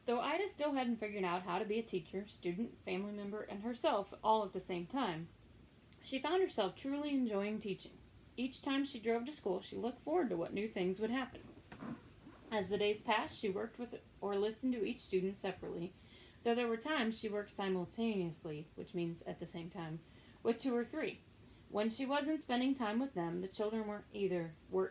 Though Ida still hadn't figured out how to be a teacher, student, family member, and herself all at the same time, she found herself truly enjoying teaching. Each time she drove to school, she looked forward to what new things would happen. As the days passed, she worked with or listened to each student separately, though there were times she worked simultaneously, which means at the same time, with two or three. When she wasn't spending time with them, the children were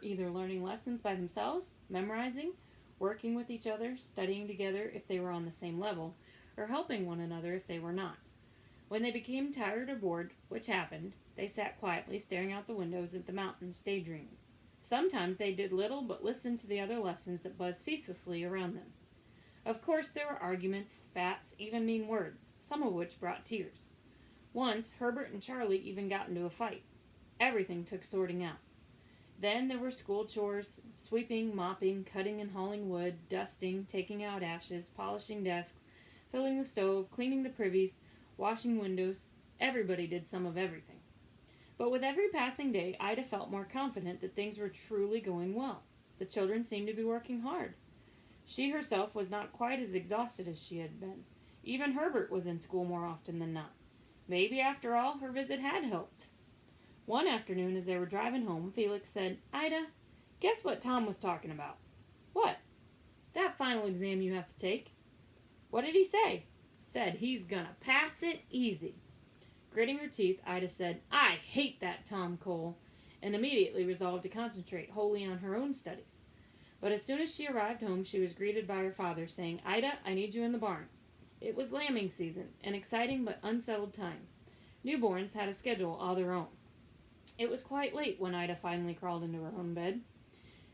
either learning lessons by themselves, memorizing, working with each other, studying together if they were on the same level, or helping one another if they were not. When they became tired or bored, which happened, they sat quietly staring out the windows at the mountains, daydreaming. Sometimes they did little but listened to the other lessons that buzzed ceaselessly around them. Of course, there were arguments, spats, even mean words, some of which brought tears. Once, Herbert and Charlie even got into a fight. Everything took sorting out. Then there were school chores, sweeping, mopping, cutting and hauling wood, dusting, taking out ashes, polishing desks, filling the stove, cleaning the privies, washing windows. Everybody did some of everything. But with every passing day, Ida felt more confident that things were truly going well. The children seemed to be working hard. She herself was not quite as exhausted as she had been. Even Herbert was in school more often than not. Maybe, after all, her visit had helped. One afternoon, as they were driving home, Felix said, "Ida, guess what Tom was talking about?" "What?" "That final exam you have to take." "What did he say?" "Said he's gonna pass it easy." Gritting her teeth, Ida said, "I hate that Tom Cole," and immediately resolved to concentrate wholly on her own studies. But as soon as she arrived home, she was greeted by her father, saying, "Ida, I need you in the barn." It was lambing season, an exciting but unsettled time. Newborns had a schedule all their own. It was quite late when Ida finally crawled into her own bed.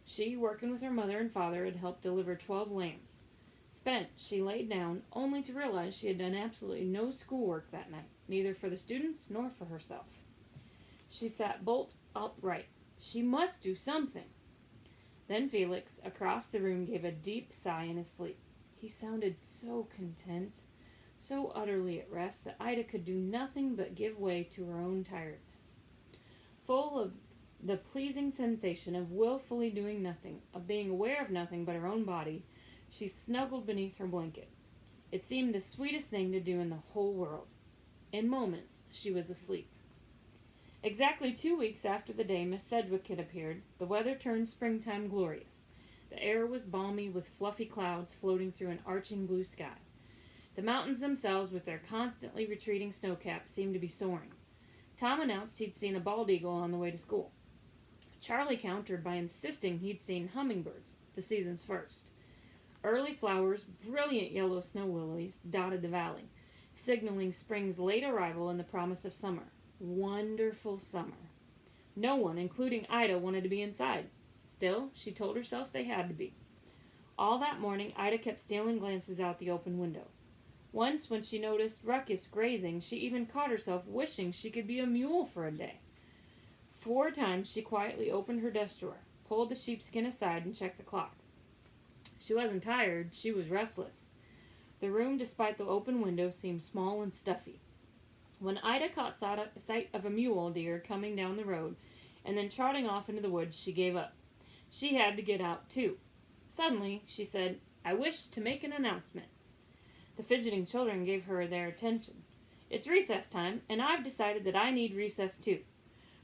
She, working with her mother and father, had helped deliver 12 lambs. Spent, she laid down, only to realize she had done absolutely no schoolwork that night, neither for the students nor for herself. She sat bolt upright. She must do something. Then Felix, across the room, gave a deep sigh in his sleep. He sounded so content, so utterly at rest, that Ida could do nothing but give way to her own tiredness. Full of the pleasing sensation of willfully doing nothing, of being aware of nothing but her own body, she snuggled beneath her blanket. It seemed the sweetest thing to do in the whole world. In moments, she was asleep. Exactly 2 weeks after the day Miss Sedgwick had appeared, the weather turned springtime glorious. The air was balmy with fluffy clouds floating through an arching blue sky. The mountains themselves, with their constantly retreating snowcaps, seemed to be soaring. Tom announced he'd seen a bald eagle on the way to school. Charlie countered by insisting he'd seen hummingbirds, the season's first. Early flowers, brilliant yellow snow lilies, dotted the valley, signaling spring's late arrival and the promise of summer. Wonderful summer. No one, including Ida, wanted to be inside. Still, she told herself they had to be. All that morning, Ida kept stealing glances out the open window. Once, when she noticed Ruckus grazing, she even caught herself wishing she could be a mule for a day. 4 times she quietly opened her desk drawer, pulled the sheepskin aside, and checked the clock. She wasn't tired, she was restless. The room, despite the open window, seemed small and stuffy. When Ida caught sight of a mule deer coming down the road and then trotting off into the woods, she gave up. She had to get out, too. Suddenly, she said, "I wish to make an announcement." The fidgeting children gave her their attention. "It's recess time, and I've decided that I need recess, too.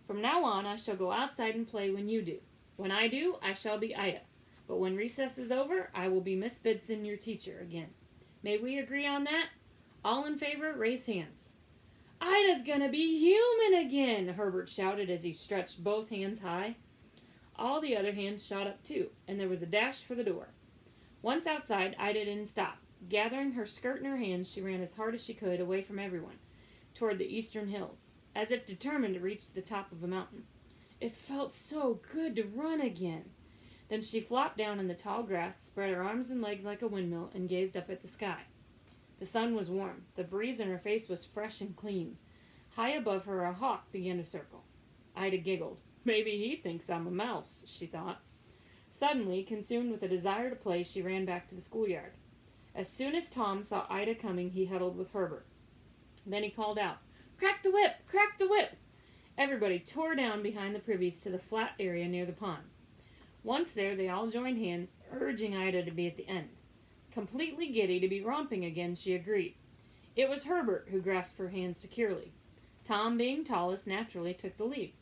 From now on, I shall go outside and play when you do. When I do, I shall be Ida. But when recess is over, I will be Miss Bidson, your teacher, again. May we agree on that? All in favor, raise hands." "Ida's gonna be human again!" Herbert shouted as he stretched both hands high. All the other hands shot up too, and there was a dash for the door. Once outside, Ida didn't stop. Gathering her skirt in her hands, she ran as hard as she could away from everyone, toward the eastern hills, as if determined to reach the top of a mountain. It felt so good to run again. Then she flopped down in the tall grass, spread her arms and legs like a windmill, and gazed up at the sky. The sun was warm. The breeze in her face was fresh and clean. High above her, a hawk began to circle. Ida giggled. "Maybe he thinks I'm a mouse," she thought. Suddenly, consumed with a desire to play, she ran back to the schoolyard. As soon as Tom saw Ida coming, he huddled with Herbert. Then he called out, "Crack the whip! Crack the whip!" Everybody tore down behind the privies to the flat area near the pond. Once there, they all joined hands, urging Ida to be at the end. Completely giddy to be romping again, she agreed. It was Herbert who grasped her hand securely. Tom, being tallest, naturally took the lead.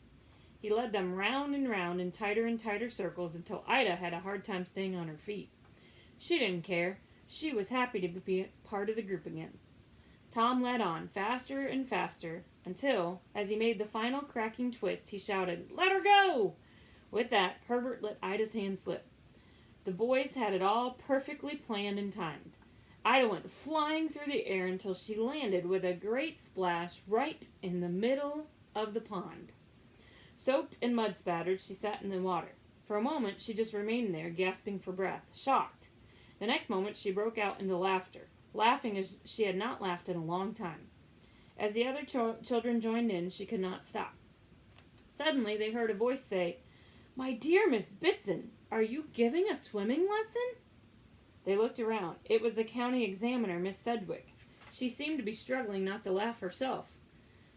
He led them round and tighter circles until Ida had a hard time staying on her feet. She didn't care. She was happy to be part of the group again. Tom led on, faster and faster, until, as he made the final cracking twist, he shouted, "Let her go!" With that, Herbert let Ida's hand slip. The boys had it all perfectly planned and timed. Ida went flying through the air until she landed with a great splash right in the middle of the pond. Soaked and mud-spattered, she sat in the water. For a moment, she just remained there, gasping for breath, shocked. The next moment, she broke out into laughter, laughing as she had not laughed in a long time. As the other children joined in, she could not stop. Suddenly, they heard a voice say, "My dear Miss Bitson, are you giving a swimming lesson?" They looked around. It was the county examiner, Miss Sedgwick. She seemed to be struggling not to laugh herself.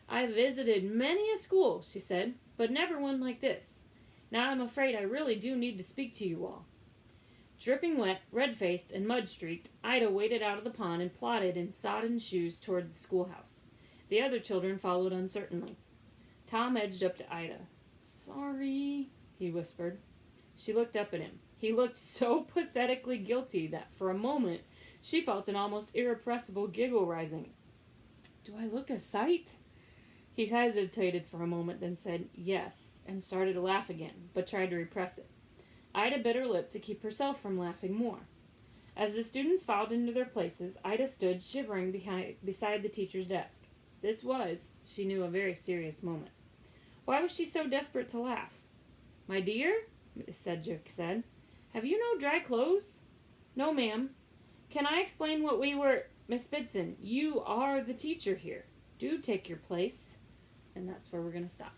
"I visited many a school," she said, "but never one like this. Now I'm afraid I really do need to speak to you all." Dripping wet, red-faced, and mud-streaked, Ida waded out of the pond and plodded in sodden shoes toward the schoolhouse. The other children followed uncertainly. Tom edged up to Ida. "Sorry," he whispered. She looked up at him. He looked so pathetically guilty that, for a moment, she felt an almost irrepressible giggle rising. "Do I look a sight?" He hesitated for a moment, then said, "Yes," and started to laugh again, but tried to repress it. Ida bit her lip to keep herself from laughing more. As the students filed into their places, Ida stood shivering beside the teacher's desk. This was, she knew, a very serious moment. Why was she so desperate to laugh? "My dear," Miss Sedgwick said, "have you no dry clothes?" "No, ma'am." "Can I explain what we were—" "Miss Bitson, you are the teacher here. Do take your place." And that's where we're going to stop.